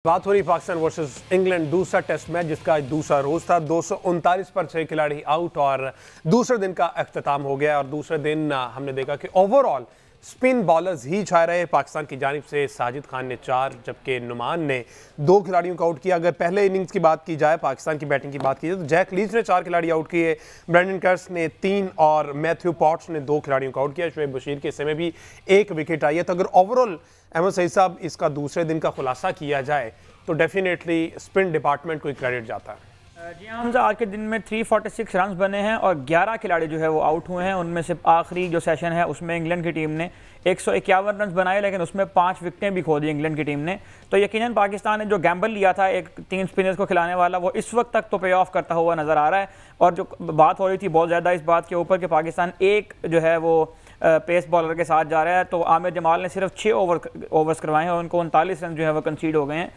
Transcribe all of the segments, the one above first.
बात हो रही पाकिस्तान वर्सेस इंग्लैंड दूसरा टेस्ट मैच जिसका आज दूसरा रोज था। 239 पर 6 खिलाड़ी आउट और दूसरे दिन का अख्ताम हो गया। और दूसरे दिन हमने देखा कि ओवरऑल स्पिन बॉलर्स ही छा रहे। पाकिस्तान की जानिब से साजिद खान ने 4 जबकि नुमान ने 2 खिलाड़ियों को आउट किया। अगर पहले इनिंग्स की बात की जाए, पाकिस्तान की बैटिंग की बात की जाए, तो जैक लीच ने 4 खिलाड़ी आउट किए, ब्रेंडन कर्स ने 3 और मैथ्यू पॉट्स ने 2 खिलाड़ियों को आउट किया। शुएब बशीर के हिस्से में भी 1 विकेट आई है। तो अगर ओवरऑल अहमद सईद साहब इसका दूसरे दिन का खुलासा किया जाए तो डेफिनेटली स्पिन डिपार्टमेंट को क्रेडिट जाता है। जी हाँ हमजा, आज के दिन में 346 रन बने हैं और 11 खिलाड़ी जो है वो आउट हुए हैं। उनमें से आखिरी जो सेशन है उसमें इंग्लैंड की टीम ने 151 रन बनाए, लेकिन उसमें 5 विकेटें भी खो दी इंग्लैंड की टीम ने। तो यकीनन पाकिस्तान ने जो गैम्बल लिया था एक 3 स्पिनर्स को खिलाने वाला, वो इस वक्त तक तो पे ऑफ करता हुआ नज़र आ रहा है। और जो बात हो रही थी बहुत ज़्यादा इस बात के ऊपर कि पाकिस्तान एक जो है वो पेस बॉलर के साथ जा रहा है, तो आमिर जमाल ने सिर्फ 6 ओवर्स करवाए हैं और उनको 39 रन जो है वो कंसीड हो गए हैं।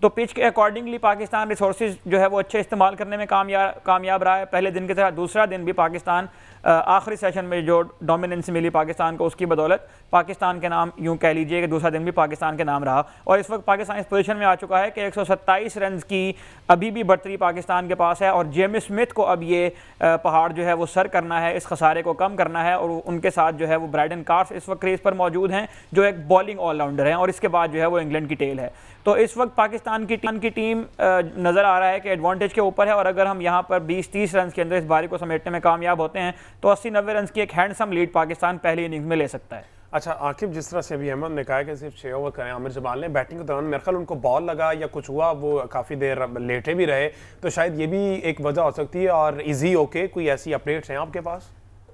तो पिच के अकॉर्डिंगली पाकिस्तान रिसोर्सेज जो है वो अच्छे इस्तेमाल करने में कामयाब रहा है। पहले दिन की तरह दूसरा दिन भी पाकिस्तान आखिरी सेशन में जो डोमिनेंस मिली पाकिस्तान को, उसकी बदौलत पाकिस्तान के नाम यूं कह लीजिए कि दूसरा दिन भी पाकिस्तान के नाम रहा। और इस वक्त पाकिस्तान इस पोजीशन में आ चुका है कि 127 रन की अभी भी बढ़तरी पाकिस्तान के पास है। और जेम्स स्मिथ को अब ये पहाड़ जो है वो सर करना है, इस खसारे को कम करना है। और उनके साथ जो है वो ब्राइडन कार्स इस वक्त क्रीज पर मौजूद हैं, जो एक बॉलिंग ऑलराउंडर हैं। और इसके बाद जो है वो इंग्लैंड की टेल है। तो इस वक्त पाकिस्तान की टीम नज़र आ रहा है कि एडवांटेज के ऊपर है। और अगर हम यहाँ पर 20-30 रन के अंदर इस बारी को समेटने में कामयाब होते हैं तो 80-90 रन की एक हैंडसम लीड पाकिस्तान पहली इनिंग्स में ले सकता है। अच्छा आकिब, जिस तरह से अभी अहमद ने कहा कि सिर्फ 6 ओवर करें, आमिर जमाल ने बैटिंग के दौरान मेरे ख्याल उनको बॉल लगा या कुछ हुआ, वो काफ़ी देर लेटे भी रहे, तो शायद ये भी एक वजह हो सकती है। और इजी ओके कोई ऐसी अपडेट्स हैं आपके पास?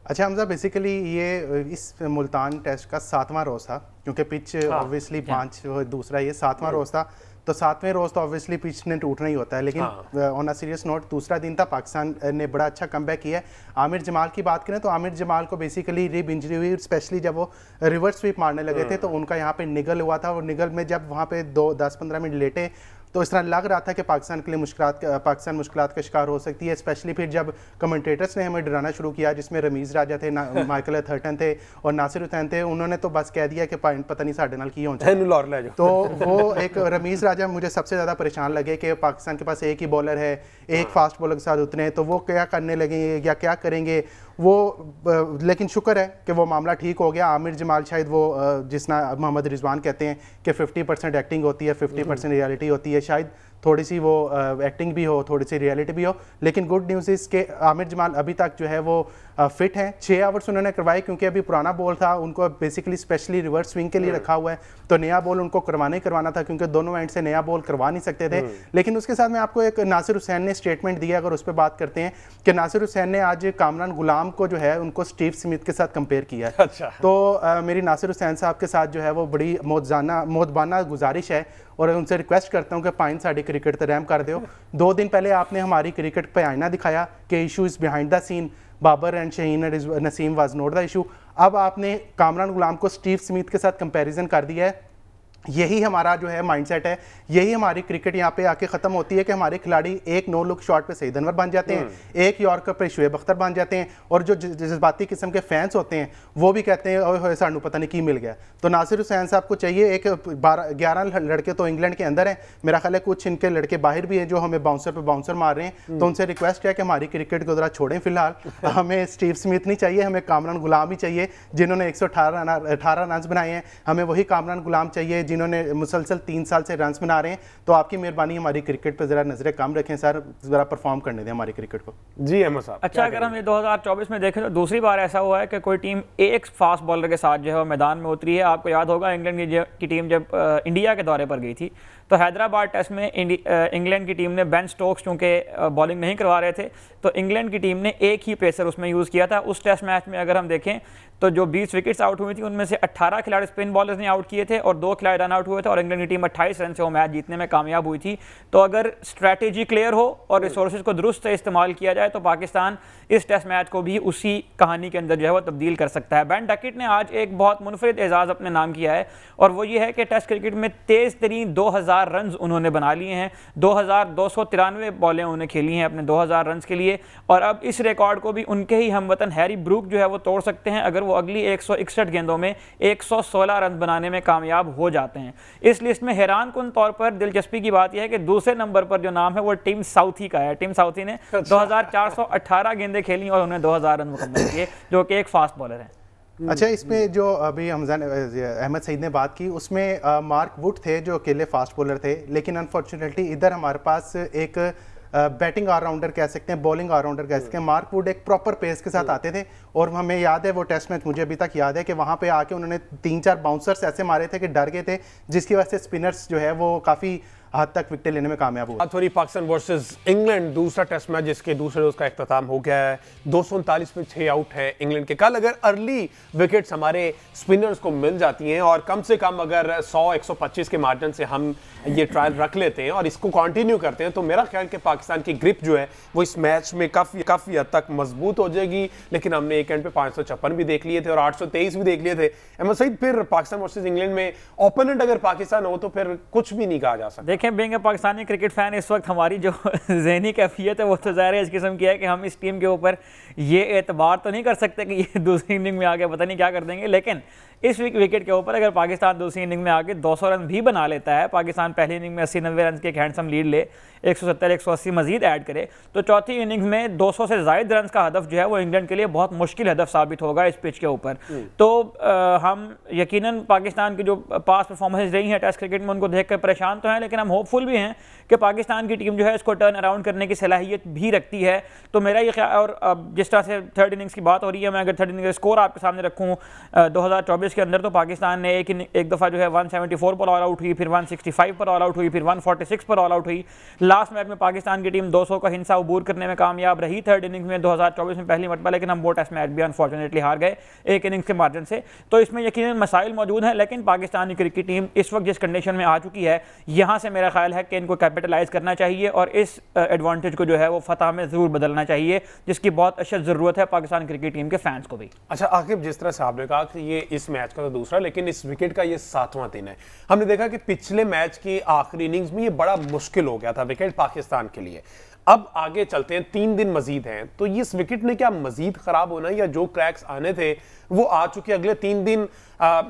अच्छा हमजा, बेसिकली ये इस मुल्तान टेस्ट का 7वां रोज़ था, क्योंकि पिच ऑब्वियसली 5 दूसरा ये 7वां रोज़ था। तो 7वें रोज़ तो ऑब्वियसली पिच ने टूटना ही होता है, लेकिन ऑन अ सीरियस नोट दूसरा दिन था, पाकिस्तान ने बड़ा अच्छा कमबैक किया है। आमिर जमाल की बात करें तो आमिर जमाल को बेसिकली रिब इंजरी हुई, स्पेशली जब वो रिवर्स स्वीप मारने लगे थे तो उनका यहाँ पे निगल हुआ था। और निगल में जब वहाँ पे 10-15 मिनट लेटे तो इस तरह लग रहा था कि पाकिस्तान के लिए पाकिस्तान मुश्किलात का शिकार हो सकती है। स्पेशली फिर जब कमेंटेटर्स ने हमें डराना शुरू किया, जिसमें रमीज़ राजा थे, माइकल एथर्टन थे और नासिर हुसैन थे, उन्होंने तो बस कह दिया कि पता नहीं साढ़े नाल की होना। तो वो एक रमीज़ राजा मुझे सबसे ज़्यादा परेशान लगे कि पाकिस्तान के पास एक ही बॉलर है, एक फास्ट बॉलर के साथ उतने, तो वो क्या करने लगेंगे या क्या करेंगे वो। लेकिन शुक्र है कि वो मामला ठीक हो गया। आमिर जमाल शायद वो जिसना मोहम्मद रिजवान कहते हैं कि 50% एक्टिंग होती है, 50% रियलिटी होती है, शायद थोड़ी सी वो एक्टिंग भी हो, थोड़ी सी रियलिटी भी हो। लेकिन गुड न्यूज़ इस के आमिर जमाल अभी तक जो है वो फिट हैं। 6 आवर्स उन्होंने करवाए, क्योंकि अभी पुराना बॉल था, उनको बेसिकली स्पेशली रिवर्स स्विंग के लिए रखा हुआ है, तो नया बॉल उनको करवाना था, क्योंकि दोनों एंड से नया बॉल करवा नहीं सकते थे। लेकिन उसके साथ में आपको एक नासिर हुसैन ने स्टेटमेंट दिया, अगर उस पर बात करते हैं, कि नासिर हुसैन ने आज कामरान गुलाम को जो है उनको स्टीव स्मिथ के साथ कंपेयर किया है। अच्छा। तो मेरी नासिर हुसैन साहब के साथ जो है वो बड़ी मोदबाना गुजारिश है और उनसे रिक्वेस्ट करता हूँ कि पाइन साड़ी क्रिकेट तो रहम कर दो। 2 दिन पहले आपने हमारी क्रिकेट पे आईना दिखाया कि issue is behind the scene, Babar and Shaheen Naseem was not the issue. अब आपने कामरान गुलाम को स्टीव स्मिथ के साथ कंपैरिजन कर दिया है। यही हमारा जो है माइंडसेट है, यही हमारी क्रिकेट यहाँ पे आके ख़त्म होती है कि हमारे खिलाड़ी एक नो लुक शॉट पे सईद अनवर बन जाते हैं, एक यॉर्कर पे शुएब अख्तर बन जाते हैं, और जो जज्बाती किस्म के फैंस होते हैं वो भी कहते हैं ओए सानू पता नहीं की मिल गया। तो नासिर हुसैन साहब को चाहिए, एक 11 लड़के तो इंग्लैंड के अंदर हैं, मेरा ख्याल है कुछ इनके लड़के बाहर भी हैं जो हमें बाउंसर पे बाउंसर मार रहे हैं। तो उनसे रिक्वेस्ट है कि हमारी क्रिकेट को ज़रा छोड़ें फिलहाल। हमें स्टीव स्मिथ नहीं चाहिए, हमें कामरान गुलाम ही चाहिए, जिन्होंने 118 रन बनाए हैं। हमें वही कामरान गुलाम चाहिए जिन्होंने मुसलसल 3 साल से रन बना रहे हैं। तो आपकी मेहरबानी हमारी क्रिकेट पे जरा नजरें कम रखें सर, जरा परफॉर्म करने दें हमारी क्रिकेट को। जी अहमद साहब। अच्छा, अगर हम ये 2024 में देखें तो दूसरी बार ऐसा हुआ है कि कोई टीम एक फास्ट बॉलर के साथ जो है वो मैदान में उतरी है। आपको याद होगा इंग्लैंड की टीम जब इंडिया के दौरे पर गई थी तो हैदराबाद टेस्ट में इंग्लैंड की टीम ने बेन स्टोक्स चूँकि बॉलिंग नहीं करवा रहे थे तो इंग्लैंड की टीम ने एक ही पेसर उसमें यूज़ किया था। उस टेस्ट मैच में अगर हम देखें तो जो 20 विकेट्स आउट हुई थी उनमें से 18 खिलाड़ी स्पिन बॉलर्स ने आउट किए थे और 2 खिलाड़ी रन आउट हुए थे और इंग्लैंड की टीम 28 रन से वो मैच जीतने में कामयाब हुई थी। तो अगर स्ट्रैटेजी क्लियर हो और रिसोर्सेज को दुरुस्त से इस्तेमाल किया जाए तो पाकिस्तान इस टेस्ट मैच को भी उसी कहानी के अंदर जो है वो तब्दील कर सकता है। बेन डकेट ने आज एक बहुत मुनफरिद एजाज़ अपने नाम किया है और वो ये है कि टेस्ट क्रिकेट में तेज़ तरीन 2000 रन उन्होंने बना लिए हैं। 2293 बॉलें उन्हें खेली हैं अपने 2000 रन के लिए और अब इस रिकॉर्ड को भी उनके ही हमवतन हैरी ब्रूक जो है वो तोड़ सकते हैं। अगर वो अगली 161 गेंदों में 116 रन बनाने में कामयाब हो जाते हैं। इस लिस्ट में हैरान कुन तौर पर दिलचस्पी की बात यह है कि दूसरे नंबर पर जो नाम है वो टिम साउथी का है। टिम साउथी ने 2418 गेंदें खेली और उन्हें 2000 रन मुकम्मल किए, जो कि एक फास्ट बॉलर है। अच्छा, इसमें जो अभी हमजान अहमद सईद ने बात की, उसमें मार्क वुड थे जो अकेले फास्ट बॉलर थे, लेकिन अनफॉर्चुनेटली इधर हमारे पास एक बैटिंग ऑलराउंडर कह सकते हैं, बॉलिंग ऑलराउंडर कह सकते हैं। मार्क वुड एक प्रॉपर पेस के साथ आते थे और हमें याद है वो टेस्ट मैच, मुझे अभी तक याद है कि वहाँ पे आके उन्होंने 3-4 बाउंसर्स ऐसे मारे थे कि डर गए थे, जिसकी वजह से स्पिनर्स जो है वो काफ़ी हद तक विकेट लेने में कामयाब हुआ। थोड़ी पाकिस्तान वर्सेस इंग्लैंड दूसरा टेस्ट मैच जिसके दूसरे रोज का इख्तिताम हो गया है। 239 पे 6 आउट है इंग्लैंड के। कल अगर अर्ली विकेट्स हमारे स्पिनर्स को मिल जाती हैं और कम से कम अगर 100-125 के मार्जिन से हम ये ट्रायल रख लेते हैं और इसको कंटिन्यू करते हैं, तो मेरा ख्याल कि पाकिस्तान की ग्रिप जो है वो इस मैच में काफ़ी हद तक मजबूत हो जाएगी। लेकिन हमने एक एंड पे 556 भी देख लिए थे और 823 भी देख लिए थे। अहमद सईद, फिर पाकिस्तान वर्सेस इंग्लैंड में ओपोनेंट अगर पाकिस्तान हो तो फिर कुछ भी नहीं कहा जा सकता। देखें, बेंगे पाकिस्तानी क्रिकेट फैन, इस वक्त हमारी जो ज़हनी कैफियत है वो तो ज़ाहिर है इस किस्म की है कि हम इस टीम के ऊपर ये एतबार तो नहीं कर सकते कि ये दूसरी इनिंग में आगे पता नहीं क्या कर देंगे। लेकिन इस विकेट के ऊपर अगर पाकिस्तान दूसरी इनिंग में आगे 200 रन भी बना लेता है, पाकिस्तान पहली इनिंग में 80-90 रन की एक हैंडसम लीड ले, 170-180 मजीद ऐड करे, तो चौथी इनिंग में 200 से ज़ायद रन का हदफ जो है वो इंग्लैंड के लिए बहुत मुश्किल हदफ साबित होगा इस पिच के ऊपर। तो हम यकीनन पाकिस्तान की जो पास परफॉर्मेंस रही हैं टेस्ट क्रिकेट में उनको देख कर परेशान तो हैं, लेकिन हम होपफुल भी हैं कि पाकिस्तान की टीम जो है इसको टर्न अराउंड करने की सलाहियत भी रखती है। तो मेरा ये ख्याल, और जिस तरह से थर्ड इनिंग्स की बात हो रही है, मैं अगर थर्ड इनिंग्स का स्कोर आपके सामने रखूँ 2024 के अंदर, तो पाकिस्तान ने एक दफ़ा जो है 174 पर ऑल आउट हुई, फिर 165 पर ऑल आउट हुई, फिर 146 पर ऑल आउट हुई। लास्ट मैच में पाकिस्तान की टीम 200 का हिंसा अबूर करने में कामयाब रही थर्ड इनिंग्स में 2024 में पहली मरतबा, लेकिन हम वो टेस्ट मैच भी अनफॉर्चुनेटली हार गए एक इनिंग्स के मार्जिन से। तो इसमें यकीनन मसाइल मौजूद हैं, लेकिन पाकिस्तानी क्रिकेट टीम इस वक्त जिस कंडीशन में आ चुकी है, यहाँ से मेरा ख्याल है कि इनको कैपिटलाइज करना चाहिए और इस एडवांटेज को जो है वो फतह में ज़रूर बदलना चाहिए, जिसकी बहुत अशद ज़रूरत है पाकिस्तान क्रिकेट टीम के फैंस को भी। अच्छा आकिब, जिस तरह से आपने कहा कि ये इस मैच का तो दूसरा, लेकिन इस विकेट का ये 7वां दिन है। हमने देखा कि पिछले मैच की आखिरी इनिंग्स में ये बड़ा मुश्किल हो गया था विकेट पाकिस्तान के लिए। अब आगे चलते हैं, 3 दिन मजीद हैं, तो इस विकेट ने क्या मजीद खराब होना है या जो क्रैक्स आने थे वो आ चुके, अगले 3 दिन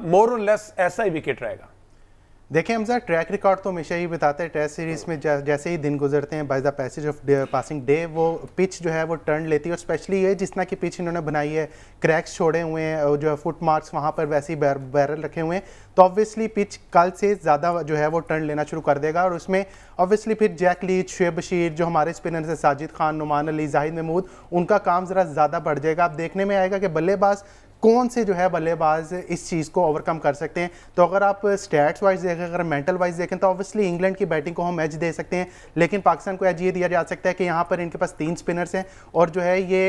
मोर और लेस ऐसा ही विकेट रहेगा? देखिए हमजा, ट्रैक रिकॉर्ड तो हमेशा ही बताते हैं टेस्ट सीरीज में, जैसे ही दिन गुजरते हैं by the passage of passing day वो पिच जो है वो टर्न लेती है। और स्पेशली ये जिस तरह की पिच इन्होंने बनाई है, क्रैक्स छोड़े हुए हैं और जो है फुट मार्क्स वहाँ पर वैसे ही बैरल रखे हुए हैं, तो ऑब्वियसली पिच कल से ज़्यादा जो है वो टर्न लेना शुरू कर देगा। और उसमें ऑब्वियसली फिर जैक लीच, शुएब बशीर, जो हमारे स्पिनर्स हैं, साजिद खान, नुमान अली, जाहिद महमूद, उनका काम ज़रा ज़्यादा बढ़ जाएगा। अब देखने में आएगा कि बल्लेबाज कौन से जो है बल्लेबाज इस चीज़ को ओवरकम कर सकते हैं। तो अगर आप स्टैट्स वाइज देखें, अगर मेंटल वाइज देखें, तो ऑब्वियसली इंग्लैंड की बैटिंग को हम एज दे सकते हैं, लेकिन पाकिस्तान को एज ये दिया जा सकता है कि यहाँ पर इनके पास 3 स्पिनर्स हैं और जो है ये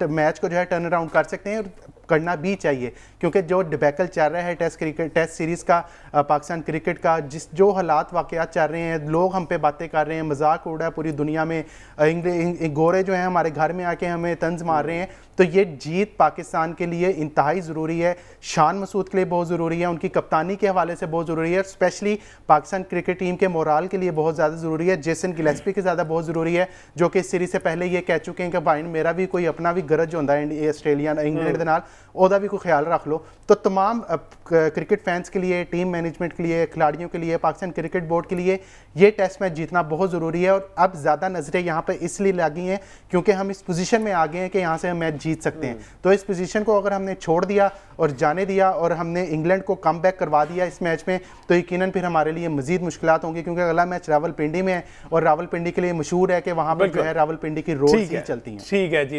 मैच को जो है टर्न अराउंड कर सकते हैं, करना भी चाहिए। क्योंकि जो डिबैकल चल रहा है टेस्ट सीरीज़ का, पाकिस्तान क्रिकेट का, जो हालात वाक़यात चल रहे हैं, लोग हम पे बातें कर रहे हैं, मजाक उड़ रहा है पूरी दुनिया में, गोरे जो हैं हमारे घर में आके हमें तंज मार रहे हैं, तो ये जीत पाकिस्तान के लिए इंतहाई ज़रूरी है। शान मसूद के लिए बहुत ज़रूरी है, उनकी कप्तानी के हवाले से बहुत ज़रूरी है, स्पेशली पाकिस्तान क्रिकेट टीम के मोराल के लिए बहुत ज़्यादा ज़रूरी है। जेसन गिलेस्पी के ज़्यादा बहुत ज़रूरी है, जो कि इस सीरीज़ से पहले ये कह चुके हैं कि भाई मेरा भी कोई अपना भी गरज होता है आस्ट्रेलिया इंग्लैंड के नाल, ओदा भी कोई ख्याल रख लो। तो तमाम क्रिकेट फैंस के लिए, टीम मैनेजमेंट के लिए, खिलाड़ियों के लिए, पाकिस्तान क्रिकेट बोर्ड के लिए ये टेस्ट मैच जीतना बहुत ज़रूरी है। और अब ज़्यादा नज़रें यहाँ पर इसलिए लगी हैं क्योंकि हम इस पोजीशन में आ गए हैं कि यहाँ से हम मैच जीत सकते हैं। तो इस पोजीशन को अगर हमने छोड़ दिया और जाने दिया और हमने इंग्लैंड को कम बैक करवा दिया इस मैच में, तो यकीनन फिर हमारे लिए मजीद मुश्किलात होंगी, क्योंकि अगला मैच रावलपिंडी में है और रावलपिंडी के लिए मशहूर है कि वहाँ पर जो है रावलपिंडी की रोड ही चलती हैं। ठीक है जी।